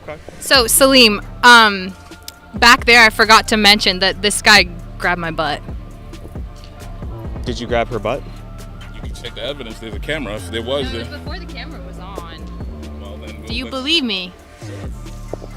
Okay. So, Saleem, back there I forgot to mention that this guy grabbed my butt. Did you grab her butt? You can check the evidence. There's a camera. If there was, No, it was before the camera was on. well, then Do you believe me?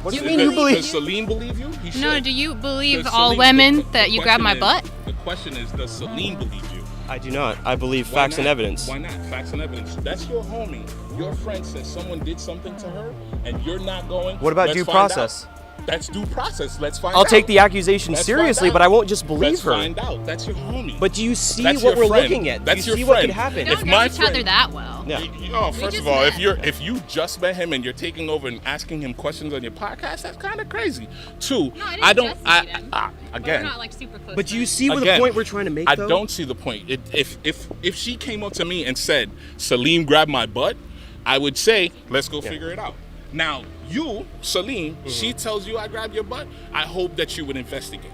What do you mean you believe? Does Saleem believe you? He No, should. do you believe Does all Saleem- women the that you grabbed my question is- butt? The question is, does Saleem believe you? I do not. I believe Why facts and not? evidence. Why not? Facts and evidence. That's your homie. Your friend says someone did something to her, and you're not going. What about Let's due find process? out. That's due process. Let's find out. I'll take the accusation Let's seriously, find but out. I won't just believe Let's her. find out. That's your homie. But do you see That's what your we're friend. looking at? That's do your you see what friend. could happen? We If don't know my each other friend- that well. Yeah. First just of all, met. if you just met him and you're taking over and asking him questions on your podcast, that's kind of crazy. Two, No, I don't. just meet him. But we're Again, not like super close. But do you friends. see what the Again, point we're trying to make, I though? don't see the point. If she came up to me and said, Saleem grabbed my butt, I would say, let's go figure it out. Now, you, Saleem, she tells you I grabbed your butt, I hope that you would investigate.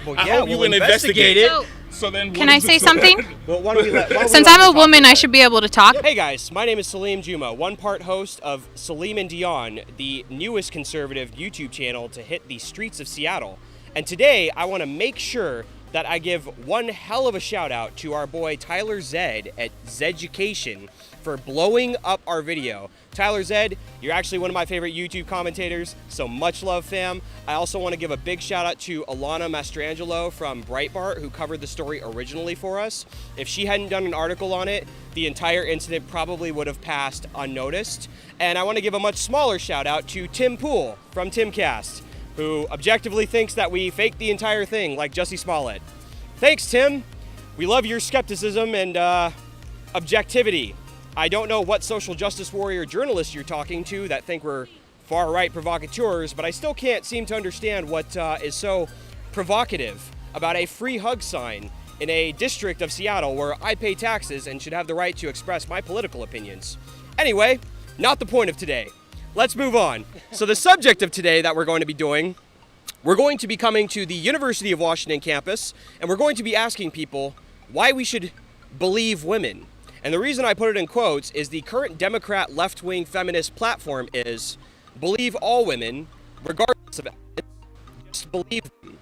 Well, I yeah, hope you we'll would investigate it. So, So then can what I is say the- something? Well, why don't we let Since I'm a woman, I should be able to talk. Hey guys, my name is Saleem Juma, one-part host of Saleem and Dion, the newest conservative YouTube channel to hit the streets of Seattle. And today, I want to make sure that I give one hell of a shout out to our boy Tyler Zed at Zeducation for blowing up our video. Tyler Zed, you're actually one of my favorite YouTube commentators, so much love, fam. I also want to give a big shout out to Alana Mastrangelo from Breitbart, who covered the story originally for us. If she hadn't done an article on it, the entire incident probably would have passed unnoticed. And I want to give a much smaller shout out to Tim Pool from Timcast, who objectively thinks that we faked the entire thing like Jussie Smollett. Thanks, Tim. We love your skepticism and objectivity. I don't know what social justice warrior journalists you're talking to that think we're far-right provocateurs, but I still can't seem to understand what is so provocative about a free hug sign in a district of Seattle where I pay taxes and should have the right to express my political opinions. Anyway, not the point of today. Let's move on. So the subject of today that we're going to be doing, we're going to be coming to the University of Washington campus, and we're going to be asking people why we should believe women. And the reason I put it in quotes is the current Democrat left-wing feminist platform is believe all women, regardless of evidence, just believe them.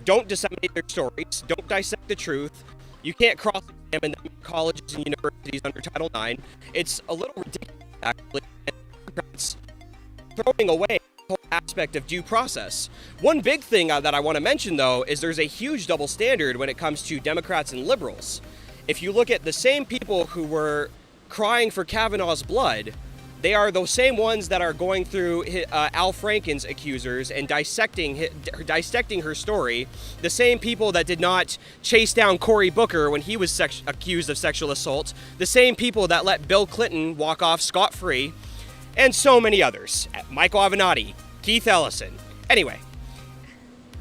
Don't disseminate their stories. Don't dissect the truth. You can't cross-examine them in colleges and universities under Title IX. It's a little ridiculous, actually. And Democrats throwing away the whole aspect of due process. One big thing that I want to mention, though, is there's a huge double standard when it comes to Democrats and liberals. If you look at the same people who were crying for Kavanaugh's blood, they are those same ones that are going through Al Franken's accusers and dissecting her story. The same people that did not chase down Cory Booker when he was accused of sexual assault. The same people that let Bill Clinton walk off scot-free. And so many others. Michael Avenatti, Keith Ellison. Anyway,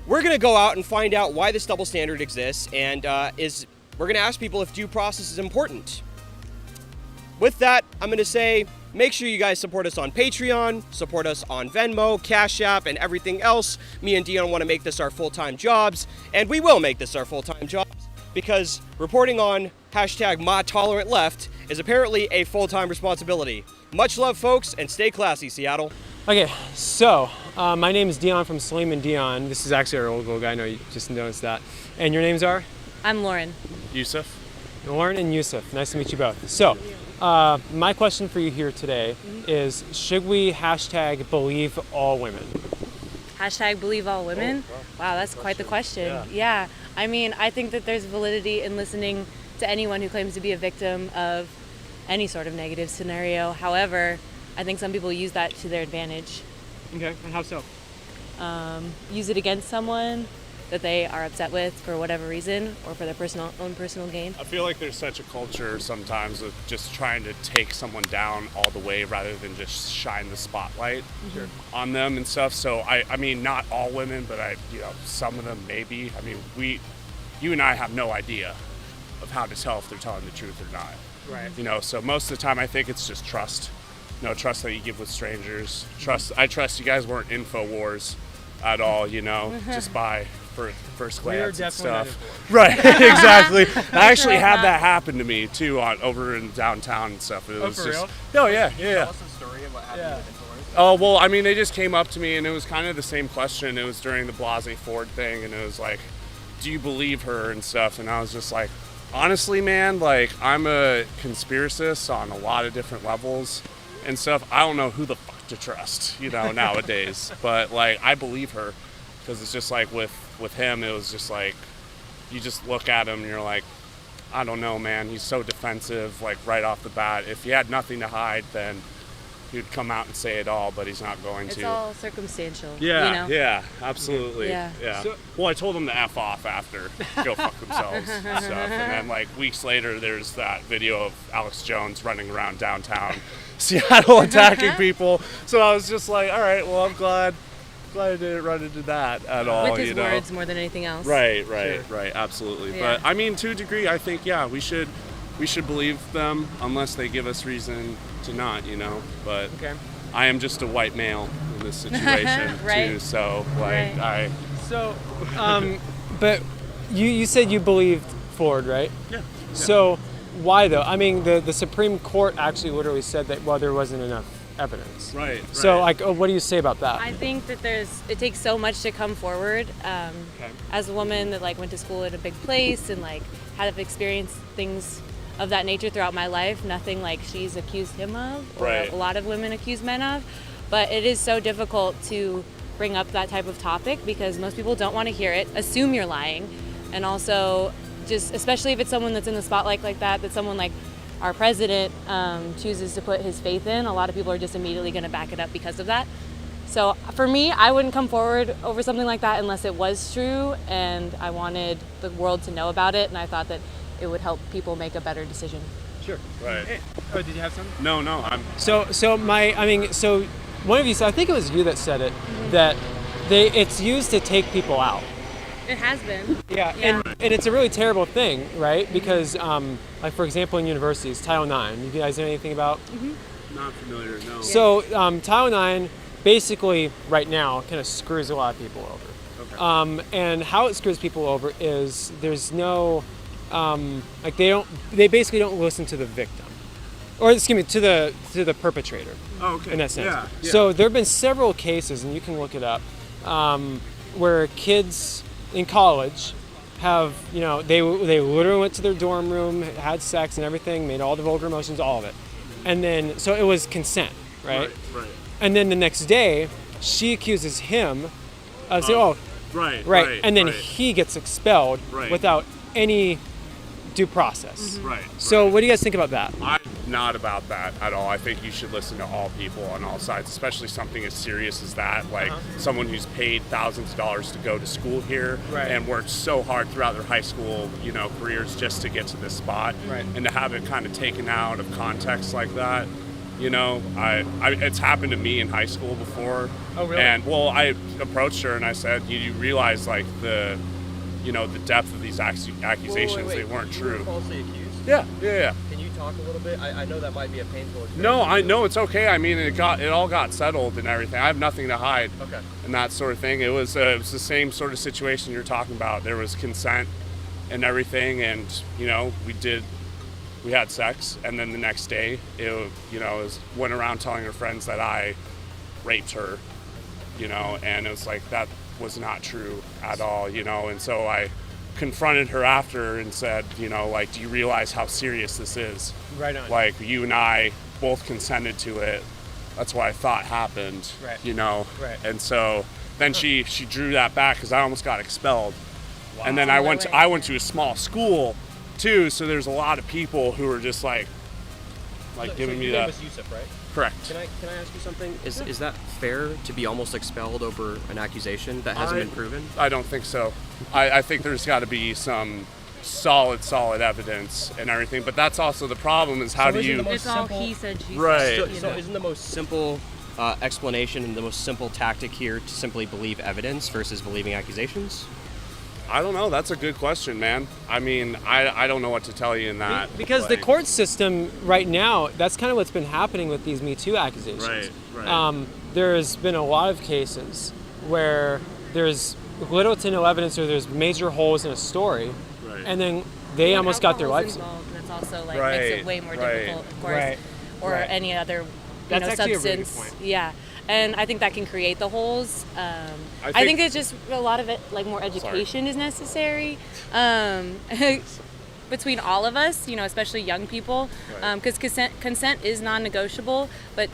we're going to go out and find out why this double standard exists, and we're going to ask people if due process is important. With that, I'm going to say, make sure you guys support us on Patreon, support us on Venmo, Cash App, and everything else. Me and Dion want to make this our full-time jobs, and we will make this our full-time jobs, because reporting on #MyTolerantLeft is apparently a full-time responsibility. Much love, folks, and stay classy, Seattle. Okay, so my name is Dion from Saleem and Dion. This is actually our old guy. I know you just noticed that. And your names are? I'm Lauren. Yusuf. Lauren and Yusuf. Nice to meet you both. So, my question for you here today is, should we #believe all women? #believe all women? Wow, that's quite the question. Yeah. I mean, I think that there's validity in listening to anyone who claims to be a victim of any sort of negative scenario. However, I think some people use that to their advantage. Okay, and how so? Use it against someone that they are upset with for whatever reason or for their own personal gain. I feel like there's such a culture sometimes of just trying to take someone down all the way rather than just shine the spotlight on them and stuff. So I mean, not all women, but some of them maybe. I mean, you and I have no idea of how to tell if they're telling the truth or not. Right. So most of the time I think it's just trust. Trust that you give with strangers. I trust you guys weren't InfoWars at all, just by first glance and stuff. Right, exactly. I actually had that happen to me too over in downtown and stuff. It was for just, real? Oh yeah. Tell us the story of what happened with Oh, well, I mean, they just came up to me, and it was kind of the same question. It was during the Blasey Ford thing, and it was like, do you believe her and stuff? And I was just like, honestly, man, like, I'm a conspiracist on a lot of different levels and stuff. I don't know who the fuck to trust, you know, nowadays. But, like, I believe her, because it's just like with him, it was just like, you just look at him and you're like, I don't know, man. He's so defensive, like, right off the bat. If he had nothing to hide, then he'd come out and say it all, but he's not going to. It's all circumstantial. Yeah, you know? yeah, absolutely. Yeah. So, well, I told them to F off after, go fuck themselves and stuff. And then, like, weeks later, there's that video of Alex Jones running around downtown Seattle attacking people. So I was just like, all right, well, I'm glad I didn't run into that at all. With his you know? words more than anything else. Right, absolutely. Yeah. But I mean, to a degree, I think, yeah, we should believe them unless they give us reason to not, you know. But Okay. I am just a white male in this situation Right. too, so like Right. So, but you said you believed Ford, right? Yeah. So why though? I mean, the Supreme Court actually literally said that, well, there wasn't enough evidence. Right. So, like, what do you say about that? I think that it takes so much to come forward. As a woman that like went to school at a big place and like had experienced things of that nature throughout my life, nothing like she's accused him of, or Right. a lot of women accuse men of. But it is so difficult to bring up that type of topic because most people don't want to hear it, assume you're lying, and also just, especially if it's someone that's in the spotlight like that someone like our president chooses to put his faith in, a lot of people are just immediately going to back it up because of that. So for me, I wouldn't come forward over something like that unless it was true and I wanted the world to know about it, and I thought that it would help people make a better decision. Sure. Right. Oh, did you have something? No, I'm. So one of you said, I think it was you that said it, that it's used to take people out. It has been. Yeah. And it's a really terrible thing, right? Because, like, for example, in universities, Title IX, you guys know anything about? Not familiar. No. So Title IX basically right now kind of screws a lot of people over. Okay. And how it screws people over is there's no, they basically don't listen to the victim. Or excuse me, to the perpetrator. Oh, okay. In that sense. Yeah. So there have been several cases, and you can look it up, where kids in college have, you know, they literally went to their dorm room, had sex and everything, made all the vulgar emotions, all of it. And then, so it was consent, right? Right. And then the next day, she accuses him of saying, Right. and then he gets expelled without any due process. Right. So what do you guys think about that? I'm not about that at all. I think you should listen to all people on all sides, especially something as serious as that. Like someone who's paid thousands of dollars to go to school here and worked so hard throughout their high school, you know, careers just to get to this spot. Right. And to have it kind of taken out of context like that, you know, it's happened to me in high school before. Oh, really? And well, I approached her and I said, you realize like the depth of these accusations, they weren't true. Falsely accused? Yeah. Can you talk a little bit? I know that might be a painful experience. No, I know it's okay. I mean, it all got settled and everything. I have nothing to hide. Okay. And that sort of thing. It was the same sort of situation you're talking about. There was consent and everything, and you know, we had sex, and then the next day, went around telling her friends that I raped her, you know, and it was like that was not true at all, you know, and so I confronted her after and said, you know, like, do you realize how serious this is? Right on. Like, you and I both consented to it. That's what I thought happened, Right. you know? Right. And so then she drew that back because I almost got expelled. Wow. And then I went to a small school too, so there's a lot of people who were just like giving me that. was Yusuf, right? Correct. Can I ask you something? Is that fair to be almost expelled over an accusation that hasn't been proven? I don't think so. I think there's got to be some solid evidence and everything, but that's also the problem is how do you... It's all he said, she said. Right. So isn't the most simple explanation and the most simple tactic here to simply believe evidence versus believing accusations? I don't know. That's a good question, man. I mean, I don't know what to tell you in that. Because the court system right now, that's kind of what's been happening with these Me Too accusations. Right. There's been a lot of cases where there's little to no evidence or there's major holes in a story, and then they almost got their lives. That's also like makes it way more difficult, of course, or Right. any other That's actually a really substance. good point. Yeah, And I think that can create the holes. I think it's just a lot of it, like more education is necessary between all of us, especially young people, because consent is non-negotiable, but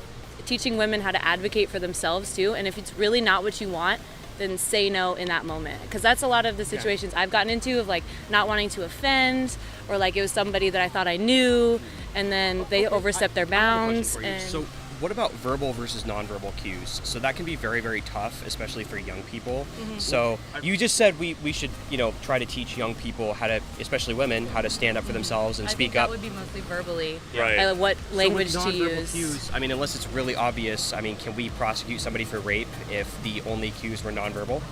teaching women how to advocate for themselves too. And if it's really not what you want, then say no in that moment. Because that's a lot of the situations I've gotten into of like not wanting to offend, or like it was somebody that I thought I knew and then they overstepped their bounds. So what about verbal versus nonverbal cues? So that can be very, very tough, especially for young people. So you just said we should, try to teach young people how to, especially women, how to stand up for themselves and speak up. That would be mostly verbally. Right. What language so with to nonverbal use. cues, I mean, unless it's really obvious, I mean, can we prosecute somebody for rape if the only cues were nonverbal?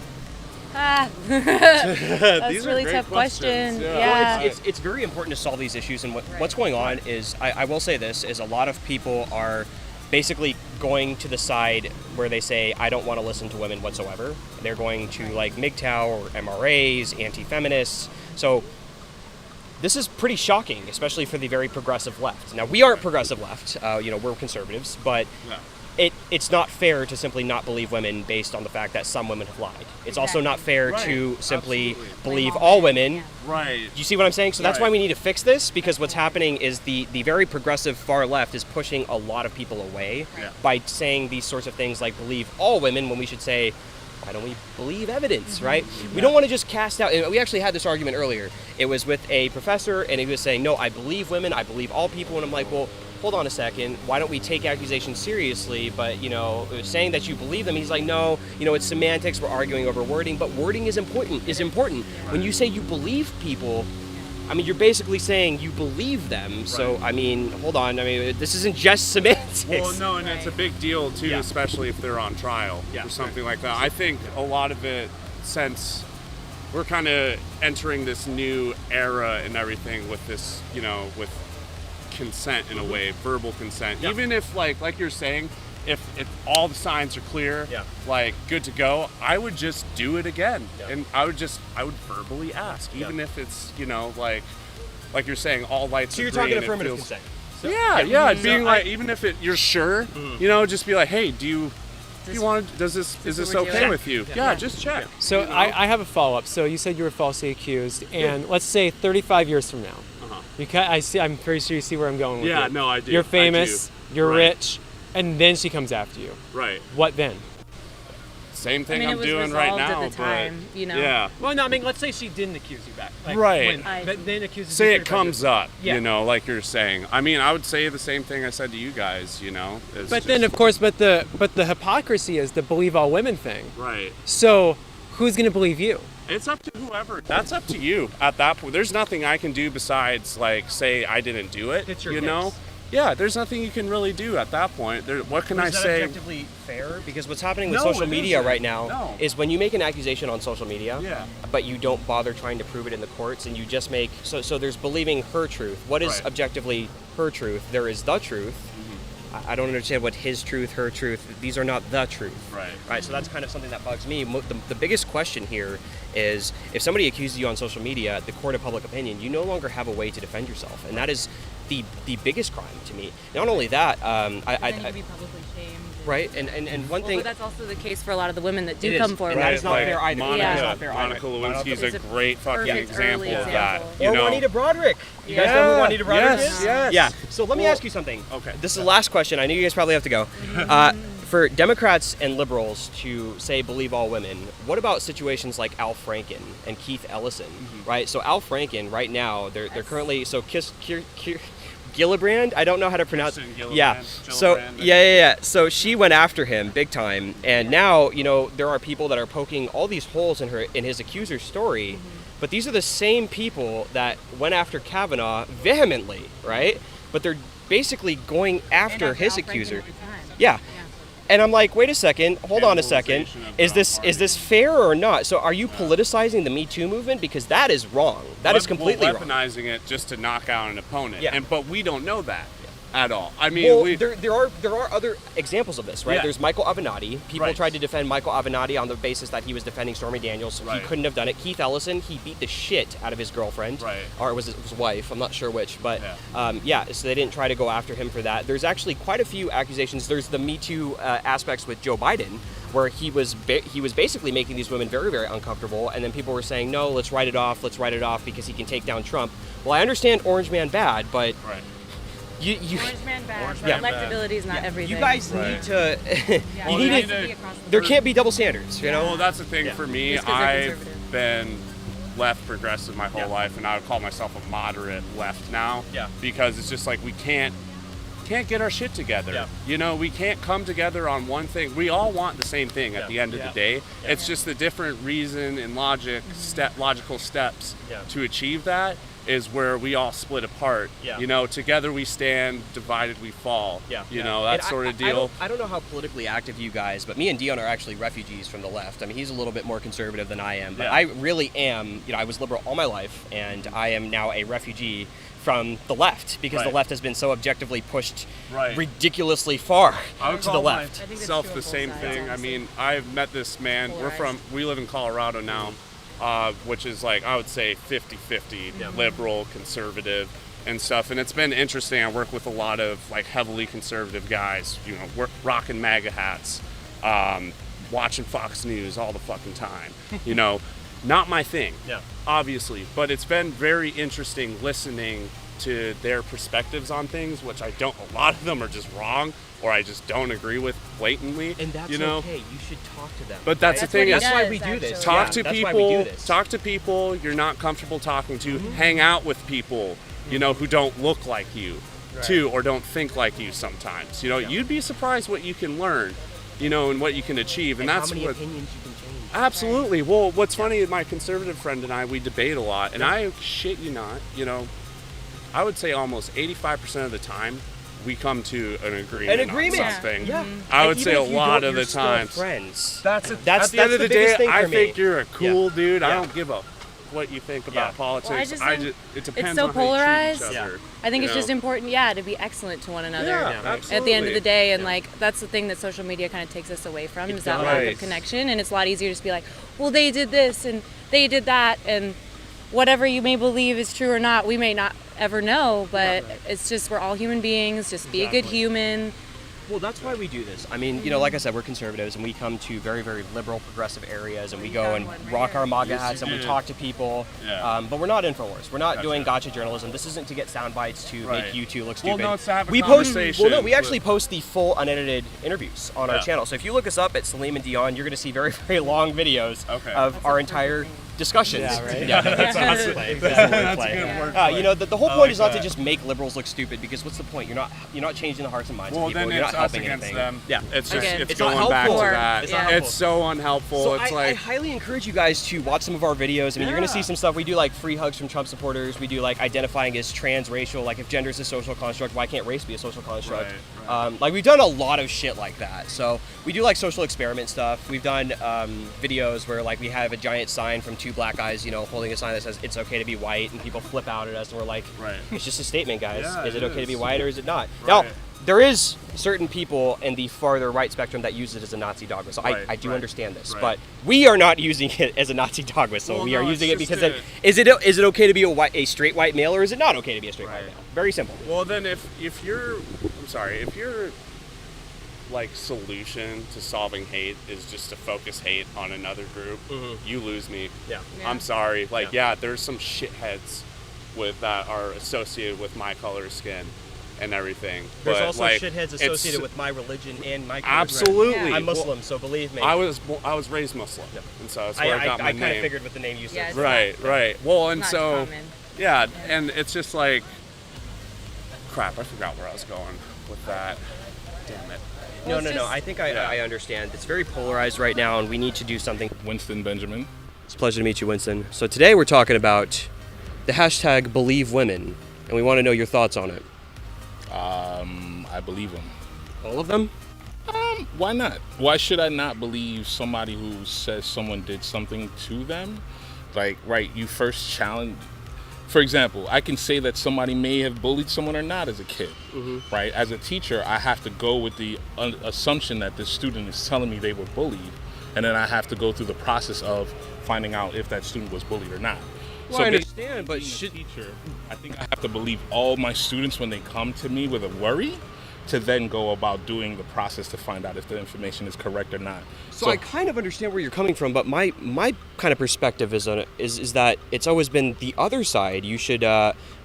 That's These a are really great tough question. questions. Yeah. Well, it's very important to solve these issues, and what's going on is, I will say this, is a lot of people are basically going to the side where they say, I don't want to listen to women whatsoever. They're going to like MGTOW or MRAs, anti-feminists. So this is pretty shocking, especially for the very progressive left. Now, we aren't progressive left, we're conservatives, but it's not fair to simply not believe women based on the fact that some women have lied. It's also not fair to simply believe all women. Right. Do you see what I'm saying? So that's why we need to fix this, because what's happening is the very progressive far left is pushing a lot of people away by saying these sorts of things like believe all women, when we should say, why don't we believe evidence, right? We don't want to just cast out, and we actually had this argument earlier. It was with a professor, and he was saying, no, I believe women, I believe all people, and I'm like, well, hold on a second, why don't we take accusations seriously? But, saying that you believe them, he's like, no, it's semantics, we're arguing over wording, but wording is important. When you say you believe people, I mean, you're basically saying you believe them. So, I mean, hold on, this isn't just semantics. Well, no, and it's a big deal too, especially if they're on trial or something like that. I think a lot of it, since we're kind of entering this new era and everything with this, with consent in a way, verbal consent. Even if like you're saying, if all the signs are clear, like good to go, I would just do it again. And I would verbally ask, even if it's, like you're saying, all lights So are you're green. talking affirmative consent. Being like, even if you're sure, just be like, hey, is this okay with you? Yeah, just check. So I have a follow-up. So you said you were falsely accused, and let's say 35 years from now. I'm pretty sure you see where I'm going with it. Yeah, no, I do. You're famous, you're rich, and then she comes after you. Right. What then? Same thing it I'm was doing right resolved now, at the time, yeah. Well, no, let's say she didn't accuse you back. Right. But then accuses Say you it comes up, Yeah. like you're saying. I mean, I would say the same thing I said to you guys, But then, of course, but the hypocrisy is the believe all women thing. Right. So who's going to believe you? It's up to whoever. That's up to you at that point. There's nothing I can do besides, say I didn't do it, It's your case. case. Yeah, there's nothing you can really do at that point. What can I say? Objectively fair? Because what's happening with social media right now is when you make an accusation on social media, but you don't bother trying to prove it in the courts, and you just make so there's believing her truth. What is objectively her truth? There is the truth. I don't understand what his truth, her truth. These are not the truth. Right. So that's kind of something that bugs me. The biggest question here is, if somebody accuses you on social media, the court of public opinion, you no longer have a way to defend yourself, and that is the biggest crime to me. Not only that, then you can be publicly shamed. Right, and one thing. But that's also the case for a lot of the women that do come forward. And that is not fair either. Monica Lewinsky's a great fucking example of that. Or Juanita Broderick. You guys know who Juanita Broderick is? Yes. Yeah. So let me ask you something. Okay. This is the last question. I know you guys probably have to go. For Democrats and liberals to say believe all women, what about situations like Al Franken and Keith Ellison, right? So Al Franken right now, they're currently Gillibrand, I don't know how to pronounce it. So she went after him big time, and now there are people that are poking all these holes in his accuser's story, but these are the same people that went after Kavanaugh vehemently, right? But they're basically going after his accuser. Yeah. And I'm like, wait a second, hold on a second. Is this fair or not? So are you politicizing the Me Too movement? Because that is wrong. That is completely wrong. Weaponizing it just to knock out an opponent. But we don't know that. at all. I mean, Well, there are other examples of this, right? Yeah. There's Michael Avenatti. People Right. tried to defend Michael Avenatti on the basis that he was defending Stormy Daniels. He Right. couldn't have done it. Keith Ellison, he beat the shit out of his girlfriend, Right. or it was his wife. I'm not sure which, but Yeah. so they didn't try to go after him for that. There's actually quite a few accusations. There's the Me Too aspects with Joe Biden, where he was basically making these women very, very uncomfortable, and then people were saying, no, let's write it off because he can take down Trump. Well, I understand Orange Man bad, but right. you Orange man bad. Orange but man bad. electability is not everything. you guys Right. need to Yeah, you Well, need they to, need to- there can't be double standards, you know. Well, that's the thing Yeah. for me. Just 'cause they're I've conservative. been left progressive my whole life, and I would call myself a moderate left now. Yeah. Because it's just like we can't get our shit together. Yeah. You know, we can't come together on one thing. We all want the same thing at the end of Yeah. the day. It's just the different reason and logical steps Yeah. to achieve that is where we all split apart. Yeah. You know, together we stand, divided we fall. Yeah. You know, that And sort of I deal. don't, I don't know how politically active you guys, but me and Dion are actually refugees from the left. I mean, he's a little bit more conservative than I am, but Yeah. I really am. You know, I was liberal all my life, and I am now a refugee from the left because the Right. left has been so objectively pushed Right. ridiculously far I would to the call left. I think that's myself true the of both same sides, thing. I honestly. mean, I've met this man. Polarized. We live in Colorado now, which is like, I would say 50-50 liberal, conservative and stuff. And it's been interesting. I work with a lot of like heavily conservative guys, you know, rocking MAGA hats, watching Fox News all the fucking time, you know, not my thing, obviously, but it's been very interesting listening to their perspectives on things, which I don't, a lot of them are just wrong, or I just don't agree with blatantly. And that's you know? okay. You should talk to them. But that's the That's thing what is, he That's why does, we do this. actually. talk Yeah, to that's people. why we do this. Talk to people you're not comfortable talking to. Hang out with people, you know, who don't look like you, too, or don't think like you. Sometimes, you know, you'd be surprised what you can learn, you know, and what you can achieve, and how that's many what. opinions you can change. Absolutely. Well, what's funny is my conservative friend and I, we debate a lot, and I shit you not, you know, I would say almost 85% of the time we come to an agreement. An agreement. On something. Yeah. I And would say even a if you lot don't, of the you're still times. friends. That's That's at the end of the the biggest day. thing I for me. think you're a cool dude. I Yeah. don't give a what you think about Yeah. politics. Well, I just think it depends it's so on polarized. how you treat each other. I think you it's know? just important, to be excellent to one another Yeah, at the end of the absolutely. day. And like that's the thing that social media kind of takes us away from is that lack Right. of connection. And it's a lot easier to just be like, well, they did this and they did that, and whatever you may believe is true or not, we may not ever know. But it's just we're all human beings. Just be a good human. Well, that's why we do this. I mean, you know, like I said, we're conservatives, and we come to very, very liberal, progressive areas, and we go and rock our MAGA hats, and we talk to people. Yeah. But we're not InfoWars. We're not doing it. gotcha journalism. This isn't to get sound bites to Right. make you two look Well, stupid. no, it's to have a we post. conversation Well, no, we actually with- post the full unedited interviews on our Yeah. channel. So if you look us up at Saleem and Dion, you're going to see very, very long videos Okay. of our entire discussions. Yeah, right? Yeah, That's awesome. Exactly. That's a good word. You know, the whole I point like is not to that. just make liberals look stupid, because what's the point? You're not changing the hearts and minds Well, of people. then You're it's not us helping against anything. them. Yeah. It's just Again, it's it's not going back to helpful. that. It's not It's helpful. so unhelpful. So It's I like highly encourage you guys to watch some of our videos. I mean, you're going to see Yeah. some stuff. We do like free hugs from Trump supporters. We do like identifying as transracial. Like if gender is a social construct, why can't race be a social construct? Right. Like we've done a lot of shit like that. So we do like social experiment stuff. We've done videos where like we have a giant sign from two black guys, you know, holding a sign that says it's okay to be white, and people flip out at us, and we're like, Right. it's just a statement, guys. Yeah, Is it it okay to be is. white or is it not? Right. Now, there is certain people in the farther right spectrum that use it as a Nazi dogma. So Right, I do right, understand this, right. but we are not using it as a Nazi dogma. So Well, we are no, using it's it just because is it okay to be a straight white male, or is it not okay to be a straight white Right. male? Very simple. Well, then if your like solution to solving hate is just to focus hate on another group, you lose me. Yeah. I'm sorry. Like, yeah, there's some shitheads with that are associated with my color of skin and everything. There's but, also like, shitheads it's- associated with my religion and my color. Absolutely. I'm Well, Muslim, so believe me. I was raised Muslim, and so that's where I got my I kind of name. figured with the name you said. Yeah, it's Right. Well, and not so common. yeah, and it's just like crap. I forgot where I was going with that. Damn it. No. it's just- I think I understand. It's very polarized right now, and we need to do something. Winston Benjamin. It's a pleasure to meet you, Winston. So today we're talking about the hashtag Believe Women, and we want to know your thoughts on it. I believe him. All of them? Why not? Why should I not believe somebody who says someone did something to them? Like, right, you first for example, I can say that somebody may have bullied someone or not as a kid, right? As a teacher, I have to go with the assumption that this student is telling me they were bullied, and then I have to go through the process of finding out if that student was bullied or not. Well, so I understand, but being a teacher, I think I have to believe all my students when they come to me with a worry, to then go about doing the process to find out if the information is correct or not. So I kind of understand where you're coming from, but my kind of perspective is that it's always been the other side. You should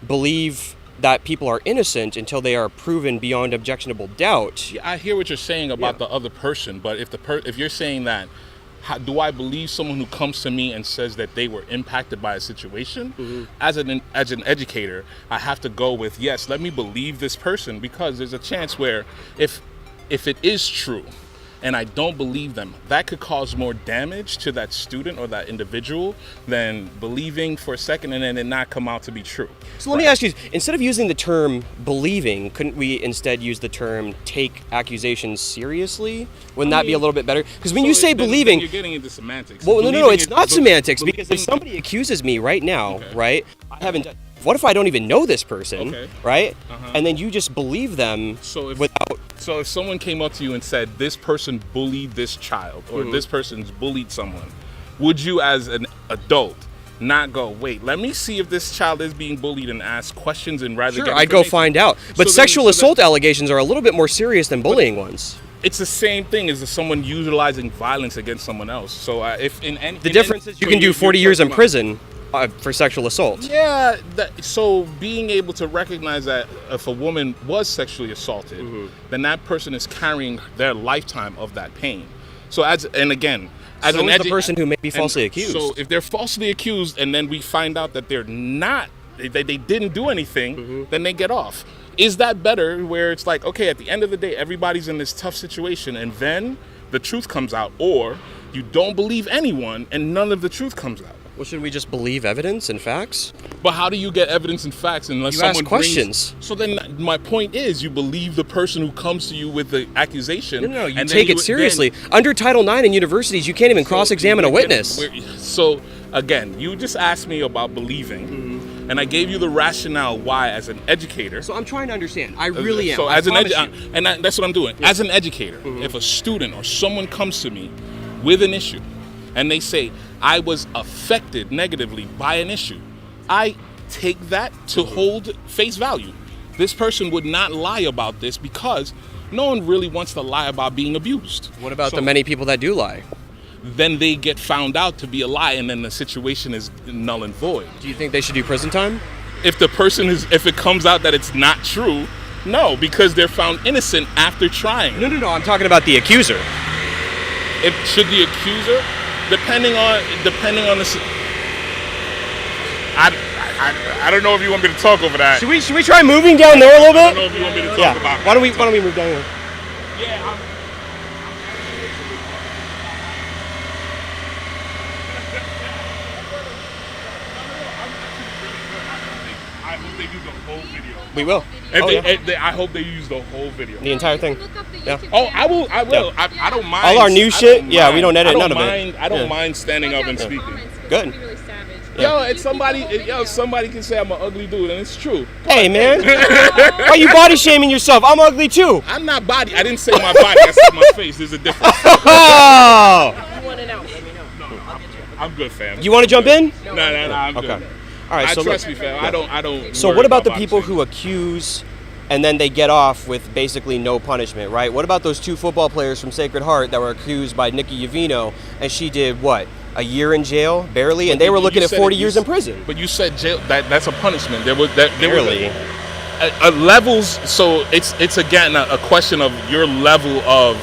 believe that people are innocent until they are proven beyond objectionable doubt. Yeah, I hear what you're saying about the other person, but if you're saying that, do I believe someone who comes to me and says that they were impacted by a situation? As an educator, I have to go with, yes, let me believe this person, because there's a chance where if it is true and I don't believe them, that could cause more damage to that student or that individual than believing for a second and then it not come out to be true. So let me ask you, instead of using the term believing, couldn't we instead use the term take accusations seriously? Wouldn't that be a little bit better? Because when you say believing, you're getting into semantics. Well, no, it's not semantics, because if somebody accuses me right now, right, I haven't done. What if I don't even know this person, right? And then you just believe them without. So if someone came up to you and said, this person bullied this child, or this person's bullied someone, would you as an adult not go, wait, let me see if this child is being bullied and ask questions and rather get I'd go find out. But sexual assault allegations are a little bit more serious than bullying ones. It's the same thing as someone utilizing violence against someone else. So if in any... The difference is you can do 40 years in prison for sexual assault. Yeah, so being able to recognize that if a woman was sexually assaulted, then that person is carrying their lifetime of that pain. So the person who may be falsely accused. So if they're falsely accused and then we find out that they're not, they didn't do anything, then they get off. Is that better where it's like, okay, at the end of the day, everybody's in this tough situation and then the truth comes out, or you don't believe anyone and none of the truth comes out? Well, shouldn't we just believe evidence and facts? But how do you get evidence and facts unless you someone ask questions? So then my point is, you believe the person who comes to you with the accusation. No, you take it seriously. Under Title IX in universities, you can't even cross-examine a witness. So again, you just asked me about believing, and I gave you the rationale why as an educator. So I'm trying to understand. I really am. So that's what I'm doing. Yeah. As an educator, if a student or someone comes to me with an issue, and they say, I was affected negatively by an issue, I take that to hold face value. This person would not lie about this because no one really wants to lie about being abused. What about the many people that do lie? Then they get found out to be a lie, and then the situation is null and void. Do you think they should do prison time? If it comes out that it's not true, no, because they're found innocent after trying. No, I'm talking about the accuser. Should the accuser? Depending on the, I don't know if you want me to talk over that. Should we try moving down there a little bit? I don't know if you want me to talk about. Why don't we move down here? Yeah. I hope they do the whole video. We will. I hope they use the whole video. The entire thing. Yeah. Oh, I will. Yeah. I don't mind. All our new shit. Yeah, we don't edit none of it. I don't mind standing up and speaking. Good. Somebody can say I'm an ugly dude, and it's true. Hey, man. Why are you body shaming yourself? I'm ugly too. I'm not body. I didn't say my body. I said my face. There's a difference. Oh. You want to know? Let me know. No, I'm good, fam. You want to jump in? No, I'm good. Okay. All right. So trust me, fam. I don't. So what about the people who accuse and then they get off with basically no punishment, right? What about those two football players from Sacred Heart that were accused by Nikki Yavino, and she did what? A year in jail, barely, and they were looking at 40 years in prison. But you said jail. That's a punishment. Barely. Levels. So it's again a question of your level of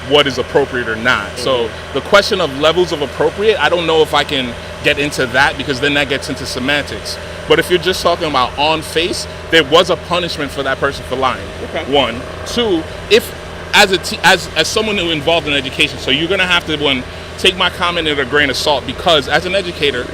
what is appropriate or not. So the question of levels of appropriate, I don't know if I can get into that, because then that gets into semantics. But if you're just talking about on face, there was a punishment for that person for lying. Okay. 1, 2. If as someone who involved in education, so you're gonna have to take my comment with a grain of salt, because as an educator,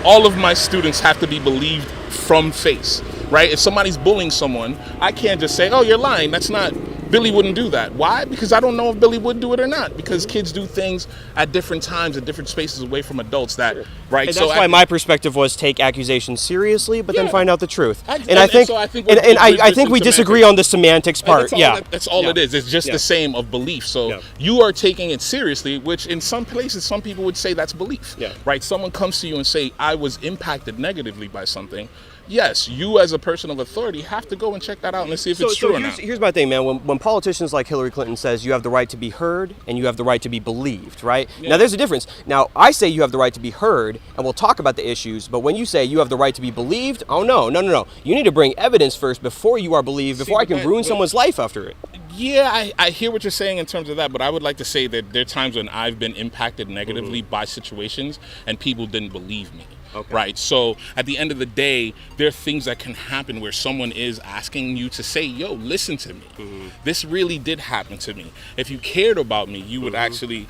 all of my students have to be believed from face, right? If somebody's bullying someone, I can't just say, oh, you're lying. That's not Billy wouldn't do that. Why? Because I don't know if Billy would do it or not. Because kids do things at different times, at different spaces away from adults. That right. And that's why my perspective was take accusations seriously, but then Yeah. find out the truth. I think I think we disagree on the semantics part. That's all it is. It's just the same of belief. So you are taking it seriously, which in some places, some people would say that's belief. Yeah. Right? Someone comes to you and say, I was impacted negatively by something. Yes, you as a person of authority have to go and check that out and see if it's true or not. Here's my thing, man. When politicians like Hillary Clinton says you have the right to be heard and you have the right to be believed, right? Yeah. Now, there's a difference. Now, I say you have the right to be heard and we'll talk about the issues, but when you say you have the right to be believed, oh, no. You need to bring evidence first before you are believed, before I can ruin someone's life after it. Yeah, I hear what you're saying in terms of that, but I would like to say that there are times when I've been impacted negatively by situations and people didn't believe me. Okay. Right. So at the end of the day, there are things that can happen where someone is asking you to say, yo, listen to me. This really did happen to me. If you cared about me, you would actually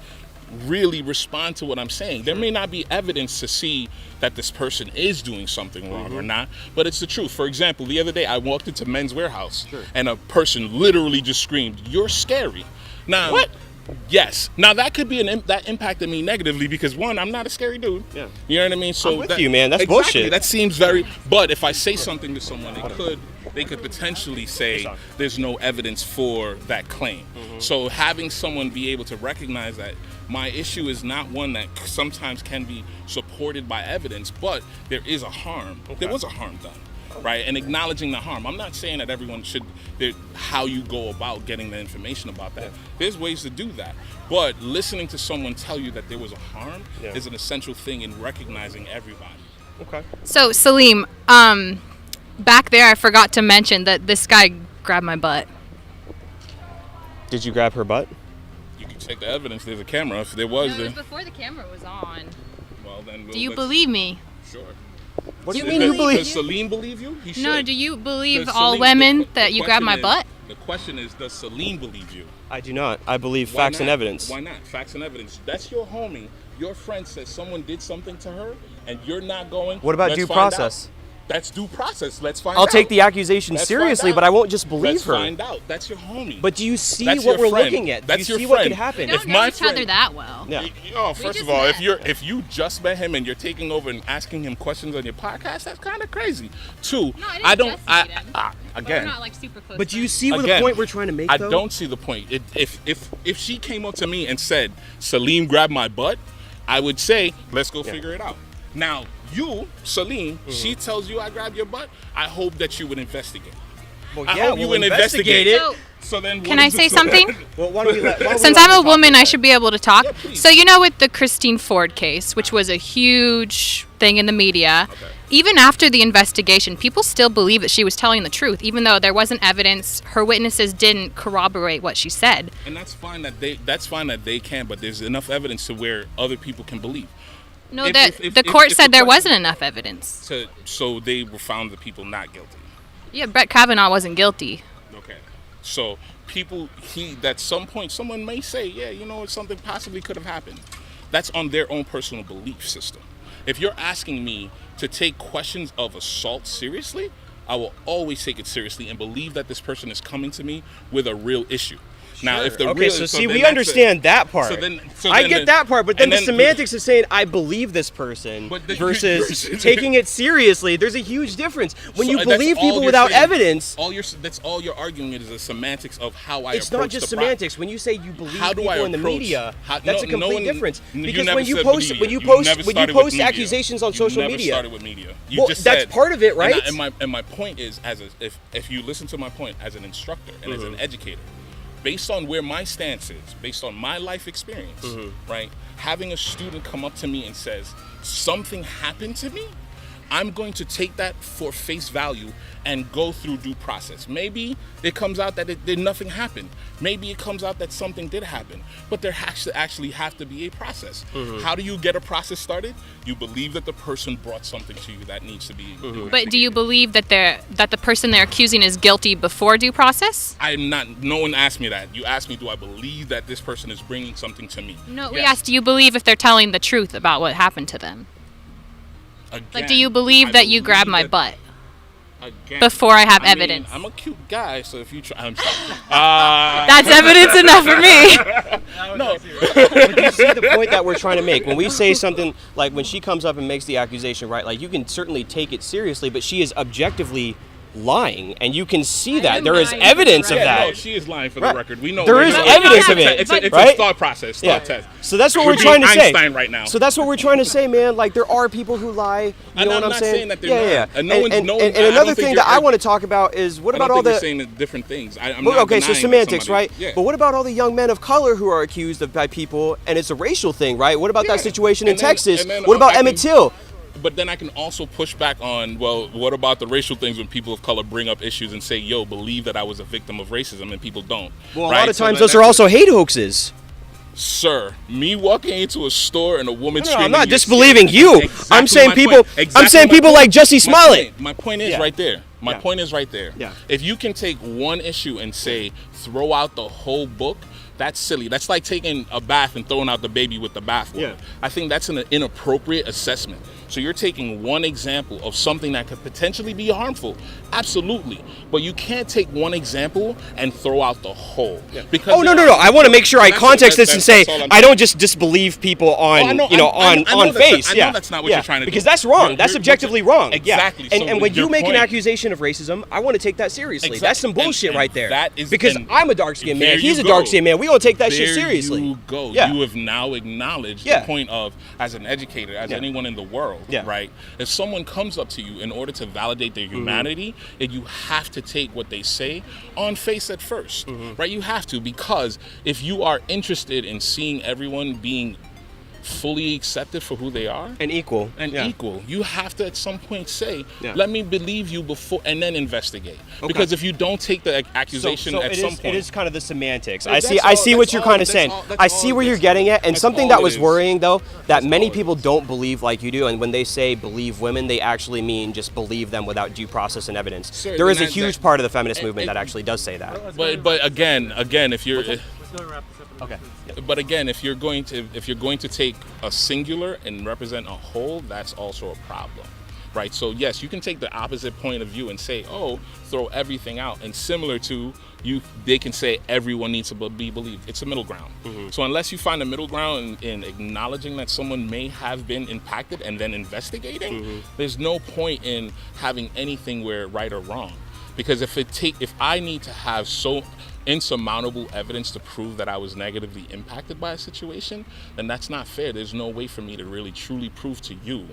really respond to what I'm saying. There may not be evidence to see that this person is doing something wrong or not, but it's the truth. For example, the other day I walked into Men's Warehouse and a person literally just screamed, "You're scary." Now, What? Yes. Now that could be that impacted me negatively because one, I'm not a scary dude. Yeah. You know what I mean? So I'm with you, man. That's bullshit. That seems very. But if I say something to someone, they could potentially say there's no evidence for that claim. So having someone be able to recognize that my issue is not one that sometimes can be supported by evidence, but there is a harm. There was a harm done. Right, and acknowledging the harm. I'm not saying that everyone should, how you go about getting the information about that. There's ways to do that. But listening to someone tell you that there was a harm is an essential thing in recognizing everybody. Okay. So, Saleem, back there, I forgot to mention that this guy grabbed my butt. Did you grab her butt? You can check the evidence. There's a camera. If there was, No, it was before the camera was on. Well, then Do you believe me? Sure. What do you mean you believe? Does Saleem believe you? He should. No, do you believe Does all Saleem- women the that you grabbed my question butt? The question is, does Saleem believe you? I do not. I believe Why facts and not? evidence. Why not? Facts and evidence. That's your homie. Your friend says someone did something to her, and you're not going. What about "Let's due find process? out." That's due process. Let's find out. I'll take the accusation Let's seriously, find but out. I won't just believe Let's her. find out. That's your homie. But do you see That's what your we're friend. looking at? That's do your you see what friend. could happen? We don't If know my each other friend- that well. Yeah. First just of all, met. if you just met him and you're taking over and asking him questions on your podcast, that's kind of crazy. Two, No, I don't. just meet him. But we're Again, not like super close. But do you friends. see what the Again, point we're trying to make, I though? don't see the point. If she came up to me and said, Saleem grabbed my butt, I would say, let's go figure it out. Now, you, Saleem, she tells you I grabbed your butt, I hope that you would investigate. Well, I yeah, hope you we'll would investigate it. So, So then, can I say something? Well, why don't we let Since I'm a woman, I should be able to talk. Yeah, please. So, you know, with the Christine Ford case, which was a huge thing in the media, even after the investigation, people still believe that she was telling the truth, even though there wasn't evidence. Her witnesses didn't corroborate what she said. And that's fine that they can, but there's enough evidence to where other people can believe. No, If the court the said there question- wasn't enough evidence. So they were found the people not guilty. Yeah, Brett Kavanaugh wasn't guilty. Okay. So people, at some point, someone may say, yeah, you know, something possibly could have happened. That's on their own personal belief system. If you're asking me to take questions of assault seriously, I will always take it seriously and believe that this person is coming to me with a real issue. Now, if the Okay, real, so see, then we that's understand that part. I get that part, but then and the then- semantics of saying I believe this person But the- versus taking it seriously, there's a huge difference. When So you that's believe all people you're without saying. evidence, That's all you're arguing is the semantics of how I it's approach not just the semantics. When you say you believe How do people I in the approach- media, how- that's no- a complete no one- difference. you Because never when you said post, media. when you You post, never when you started with post media. accusations on You social never media, started with media. You well, just that's said, part of it, right? And my point is, if you listen to my point as an instructor and as an educator, based on where my stance is, based on my life experience, right? Having a student come up to me and says, something happened to me, I'm going to take that for face value and go through due process. Maybe it comes out that nothing happened. Maybe it comes out that something did happen. But there has to actually have to be a process. How do you get a process started? You believe that the person brought something to you that needs to be But do you believe that the person they're accusing is guilty before due process? I'm not. No one asked me that. You asked me, do I believe that this person is bringing something to me? No, we Yes. asked, do you believe if they're telling the truth about what happened to them? Again, Like, do you believe I that you grabbed believe my that- butt? Again, before I have mean, evidence. I'm a cute guy, so if you try, I'm sorry. That's evidence enough for me. No. But you see the point that we're trying to make when we say something like when she comes up and makes the accusation, right? Like you can certainly take it seriously, but she is objectively lying, and you can see that there is evidence of that. No, she is lying for the record. We know there is evidence of it. It's right? a thought process, thought test. So that's what We're we're trying to say. Einstein right now. So that's what we're trying to say, man. Like there are people who lie. You know what I'm saying? That they're not. And I another thing that I want to talk about is what about all the you're saying different things. I'm not okay, so denying semantics, somebody, right? Yeah. But what about all the young men of color who are accused of by people, and it's a racial thing, right? What about that situation in Texas? What about Emmett Till? But then I can also push back on, well, what about the racial things when people of color bring up issues and say, yo, believe that I was a victim of racism, and people don't. Well, a lot of times those are also hate hoaxes. Sir, me walking into a store and a woman screaming. I'm not disbelieving you. Exactly I'm saying people. I'm saying people like Jussie Smollett. My point is right there. My point is right there. Yeah. If you can take one issue and say throw out the whole book, that's silly. That's like taking a bath and throwing out the baby with the bathwater. Yeah. I think that's an inappropriate assessment. So you're taking one example of something that could potentially be harmful. Absolutely. But you can't take one example and throw out the whole. Yeah. Because no. I want to make sure I context this and say I don't just disbelieve people on on face. I know that's not what you're trying to do. Because that's wrong. That's objectively wrong. Exactly. Yeah. And when you make an accusation of racism, I want to take that seriously. Exactly. That's some bullshit right there. That is because I'm a dark-skinned man. He's a dark-skinned man. We gonna take that shit seriously. You go. Yeah. You have now acknowledged the point of, as an educator, as anyone in the world, right? If someone comes up to you in order to validate their humanity, and you have to take what they say on face at first, right? You have to, because if you are interested in seeing everyone being fully accepted for who they are and equal, you have to at some point say, let me believe you before, and then investigate. Because if you don't take the accusation at some point, it is kind of the semantics. I see what you're kind of saying. I see where you're getting at, and something that was worrying though, that many people don't believe like you do, and when they say believe women, they actually mean just believe them without due process and evidence. Sir, there is a huge part of the feminist movement that actually does say that. But again, if you're okay. But again, if you're going to take a singular and represent a whole, that's also a problem, right? So yes, you can take the opposite point of view and say, oh, throw everything out, and similar to you, they can say everyone needs to be believed. It's a middle ground. So unless you find a middle ground in acknowledging that someone may have been impacted and then investigating, there's no point in having anything where right or wrong. Because if I need to have so insurmountable evidence to prove that I was negatively impacted by a situation, then that's not fair. There's no way for me to really truly prove to you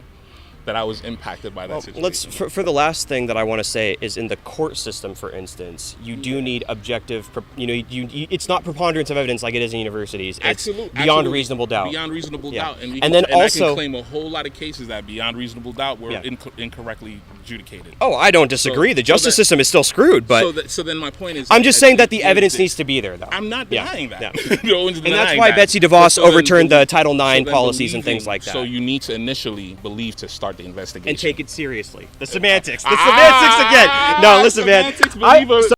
that I was impacted by that situation. For the last thing that I want to say is in the court system, for instance, you do need objective, it's not preponderance of evidence like it is in universities. It's beyond reasonable doubt. Beyond reasonable doubt. And I can claim a whole lot of cases that beyond reasonable doubt were incorrectly adjudicated. Oh, I don't disagree. The justice system is still screwed, but so then my point is, I'm just saying that the evidence needs to be there, though. I'm not denying that. And that's why Betsy DeVos overturned the Title IX policies and things like that. So you need to initially believe to start the investigation and take it seriously. The semantics. The semantics again. No, listen, man.